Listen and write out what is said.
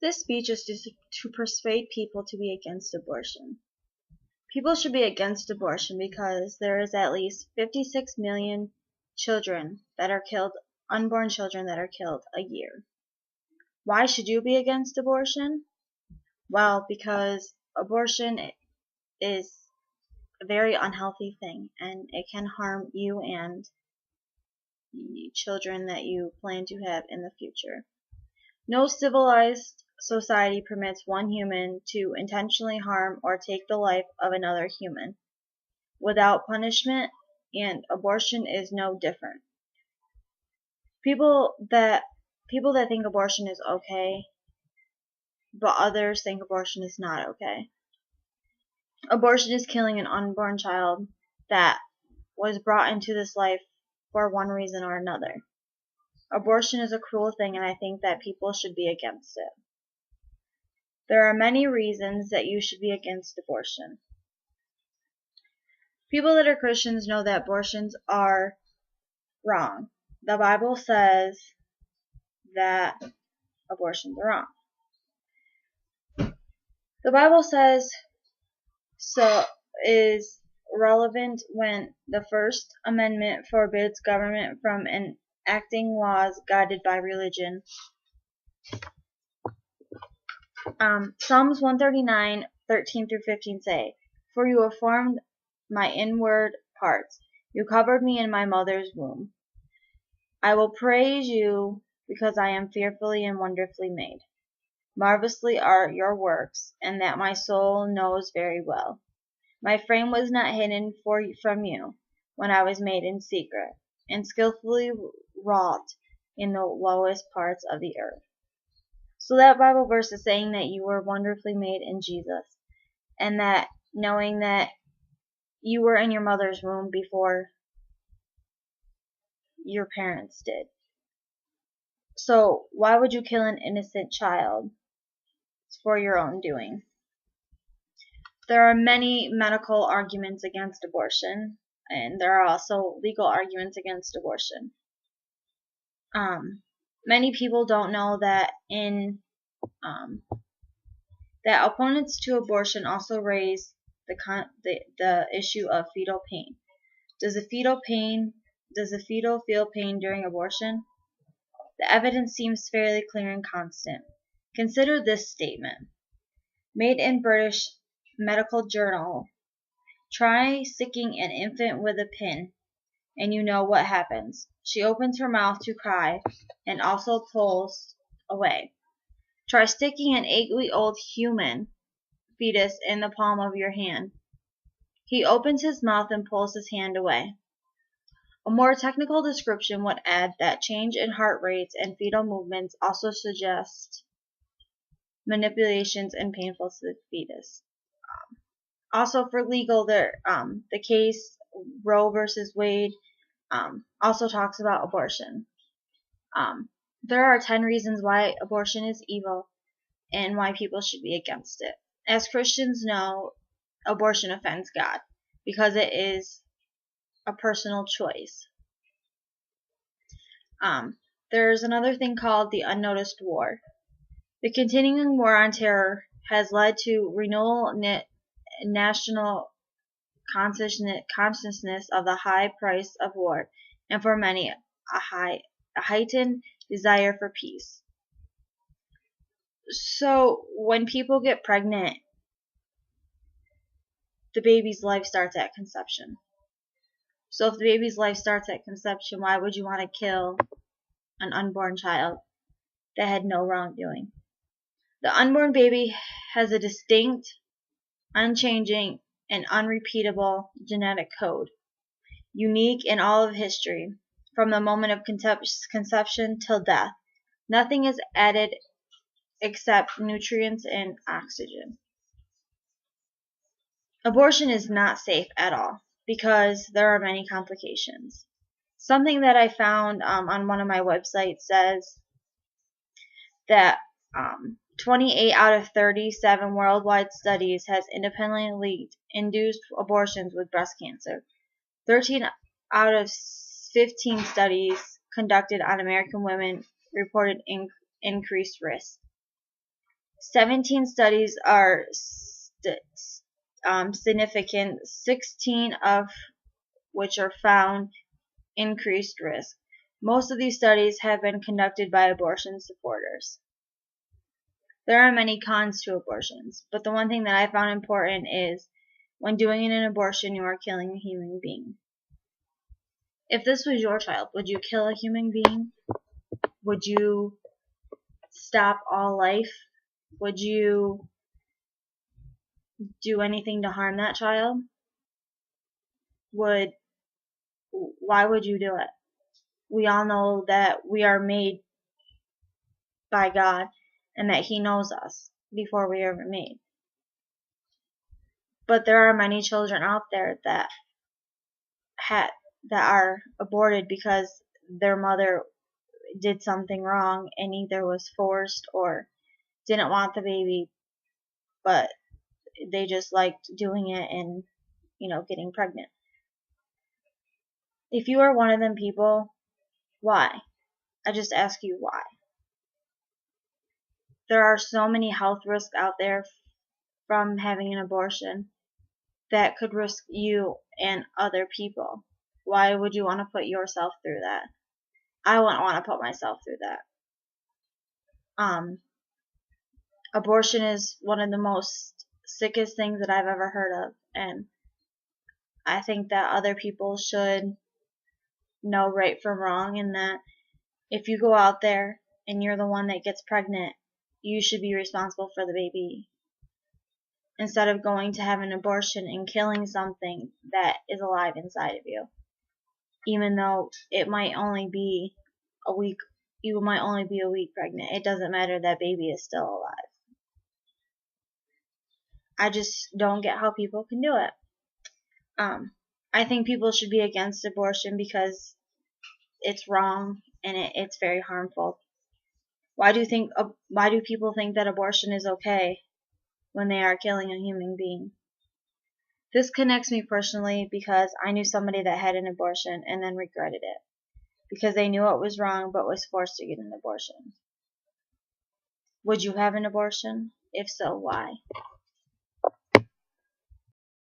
This speech is to persuade people to be against abortion. People should be against abortion because there is at least 56 million children that are killed, unborn children that are killed a year. Why should you be against abortion? Well, because abortion is a very unhealthy thing, and it can harm you and the children that you plan to have in the future. No civilized society permits one human to intentionally harm or take the life of another human without punishment, and abortion is no different. People that think abortion is okay, but others think abortion is not okay. Abortion is killing an unborn child that was brought into this life for one reason or another. Abortion is a cruel thing, and I think that people should be against it. There are many reasons that you should be against abortion. People that are Christians know that abortions are wrong. The Bible says that abortions are wrong. The Bible says so is relevant when the First Amendment forbids government from enacting laws guided by religion. Psalms 139:13-15 say, "For you have formed my inward parts. You covered me in my mother's womb. I will praise you because I am fearfully and wonderfully made. Marvelously are your works, and that my soul knows very well. My frame was not hidden from you when I was made in secret, and skillfully wrought in the lowest parts of the earth." So that Bible verse is saying that you were wonderfully made in Jesus, and that knowing that you were in your mother's womb before your parents did. So why would you kill an innocent child? It's for your own doing. There are many medical arguments against abortion, and there are also legal arguments against abortion. Many people don't know that that opponents to abortion also raise the issue of fetal pain. Does the fetal feel pain during abortion? The evidence seems fairly clear and constant. Consider this statement, made in British Medical Journal. Try sticking an infant with a pin, and you know what happens. She opens her mouth to cry and also pulls away. Try sticking an 8-week-old human fetus in the palm of your hand. He opens his mouth and pulls his hand away. A more technical description would add that change in heart rates and fetal movements also suggest manipulations and painful to the fetus. Also for legal, the case Roe versus Wade also talks about abortion. There are 10 reasons why abortion is evil and why people should be against it. As Christians know, abortion offends God because it is a personal choice. There's another thing called the unnoticed war. The continuing war on terror has led to renewal national consciousness of the high price of war, and for many, a heightened desire for peace. So when people get pregnant, the baby's life starts at conception. So if the baby's life starts at conception, why would you want to kill an unborn child that had no wrongdoing? The unborn baby has a distinct, unchanging, and unrepeatable genetic code, unique in all of history, from the moment of conception till death. Nothing is added except nutrients and oxygen. Abortion is not safe at all because there are many complications. Something that I found on one of my websites says that 28 out of 37 worldwide studies has independently induced abortions with breast cancer. 13 out of 15 studies conducted on American women reported increased risk. 17 studies are significant, 16 of which are found increased risk. Most of these studies have been conducted by abortion supporters. There are many cons to abortions, but the one thing that I found important is when doing an abortion, you are killing a human being. If this was your child, would you kill a human being? Would you stop all life? Would you do anything to harm that child? Why would you do it? We all know that we are made by God and that He knows us before we are ever made. But there are many children out there that are aborted because their mother did something wrong and either was forced or didn't want the baby, but they just liked doing it and, getting pregnant. If you are one of them people, why? I just ask you why. There are so many health risks out there from having an abortion that could risk you and other people. Why would you want to put yourself through that? I wouldn't want to put myself through that. Abortion is one of the most sickest things that I've ever heard of, and I think that other people should know right from wrong, and that if you go out there and you're the one that gets pregnant, you should be responsible for the baby instead of going to have an abortion and killing something that is alive inside of you. Even though it might only be a week, you might only be a week pregnant. It doesn't matter, that baby is still alive. I just don't get how people can do it. I think people should be against abortion because it's wrong and it's very harmful. Why do people think that abortion is okay when they are killing a human being? This connects me personally because I knew somebody that had an abortion and then regretted it because they knew it was wrong but was forced to get an abortion. Would you have an abortion? If so, why?